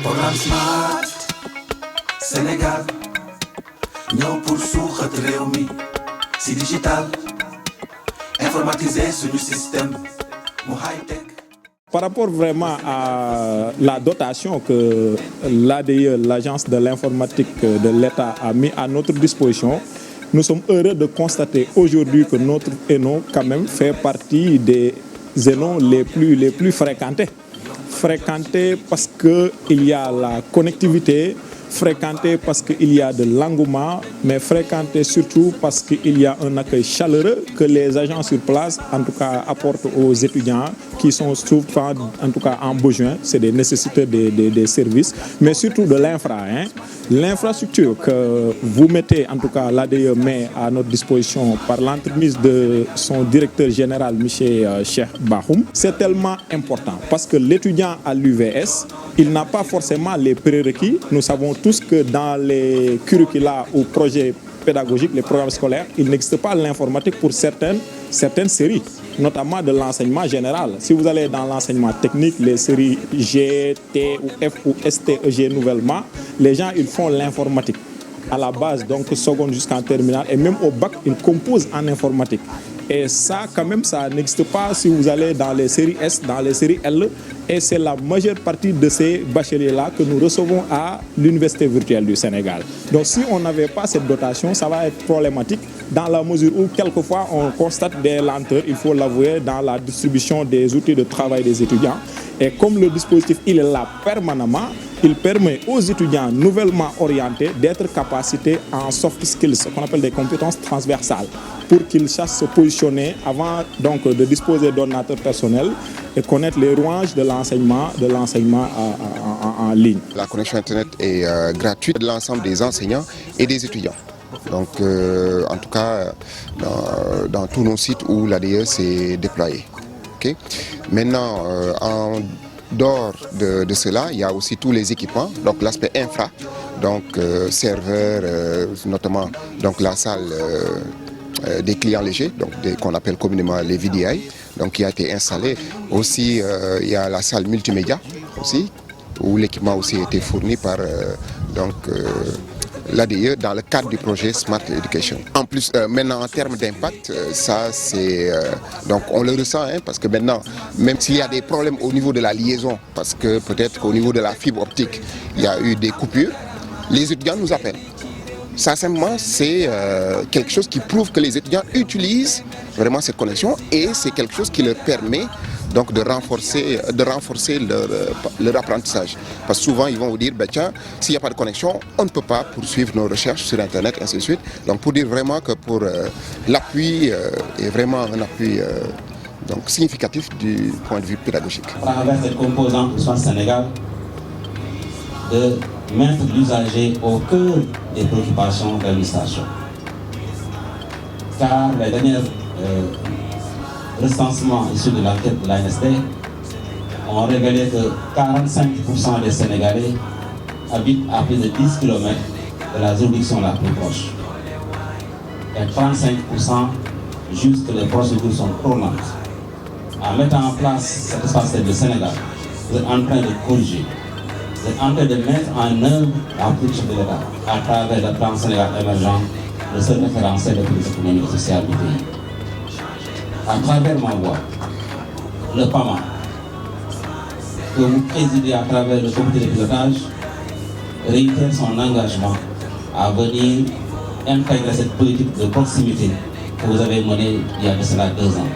Programme Smart Sénégal ñëw pour suuxat réew mi si digital informatiser suñu système mu high-tech. Par rapport vraiment à la dotation que l'ADIE, l'Agence de l'informatique de l'État, a mis à notre disposition, nous sommes heureux de constater aujourd'hui que notre ENO quand même fait partie des ENO les plus fréquentés. Fréquentés parce qu'il y a la connectivité, fréquentés parce qu'il y a de l'engouement, mais fréquentés surtout parce qu'il y a un accueil chaleureux que les agents sur place, en tout cas, apportent aux étudiants qui sont souvent, en tout cas, en besoin. C'est des nécessités des services, mais surtout de l'infra. L'infrastructure que vous mettez, en tout cas, l'ADE met à notre disposition par l'entremise de son directeur général, M. Cheikh Bahoum, c'est tellement important parce que l'étudiant à l'UVS, il n'a pas forcément les prérequis. Nous savons tous que dans les curricula ou projets pédagogiques, les programmes scolaires, il n'existe pas l'informatique pour certaines séries, notamment de l'enseignement général. Si vous allez dans l'enseignement technique, les séries G, T ou F ou STEG nouvellement, les gens ils font l'informatique à la base, donc seconde jusqu'en terminale, et même au bac, ils composent en informatique. Et ça, quand même, ça n'existe pas si vous allez dans les séries S, dans les séries L. Et c'est la majeure partie de ces bacheliers-là que nous recevons à l'Université virtuelle du Sénégal. Donc si on n'avait pas cette dotation, ça va être problématique dans la mesure où quelquefois on constate des lenteurs, il faut l'avouer, dans la distribution des outils de travail des étudiants. Et comme le dispositif il est là permanemment, il permet aux étudiants nouvellement orientés d'être capacités en soft skills, ce qu'on appelle des compétences transversales, pour qu'ils sachent se positionner avant donc, de disposer d'ordinateurs personnels et connaître les rouages de l'enseignement en ligne. La connexion Internet est gratuite de l'ensemble des enseignants et des étudiants. Donc, en tout cas, dans tous nos sites où l'ADE s'est déployée. Okay? Maintenant, en dehors de cela, il y a aussi tous les équipements, donc l'aspect infra, donc serveurs, notamment donc la salle des clients légers, donc qu'on appelle communément les VDI, donc qui a été installée. Aussi, il y a la salle multimédia aussi, où l'équipement aussi a été fourni par l'ADE dans le cadre du projet Smart Education. En plus, maintenant en termes d'impact, ça c'est donc on le ressent parce que maintenant, même s'il y a des problèmes au niveau de la liaison, parce que peut-être qu'au niveau de la fibre optique, il y a eu des coupures, les étudiants nous appellent. Ça simplement c'est quelque chose qui prouve que les étudiants utilisent vraiment cette connexion et c'est quelque chose qui leur permet donc de renforcer leur apprentissage. Parce que souvent ils vont vous dire, ben tiens, s'il n'y a pas de connexion, on ne peut pas poursuivre nos recherches sur Internet, ainsi de suite. Donc pour dire vraiment que pour l'appui est vraiment un appui donc significatif du point de vue pédagogique. À travers cette composante Smart Sénégal, de mettre l'usager au cœur des préoccupations de l'administration. Car les derniers recensements issus de l'enquête de l'ANSD ont révélé que 45% des Sénégalais habitent à plus de 10 km de la juridiction la plus proche. Et 35% jugent que les procédures sont trop lentes. En mettant en place cet espace de Sénégal, vous êtes en train de corriger. Vous êtes en train de mettre en œuvre la politique de l'État à travers le plan Sénégal émergent, le seul référentiel de politique économique et sociale du pays. À travers ma voix, le PAMA, que vous présidez à travers le comité de pilotage, réitère son engagement à venir intégrer cette politique de proximité que vous avez menée il y a de cela 2 ans.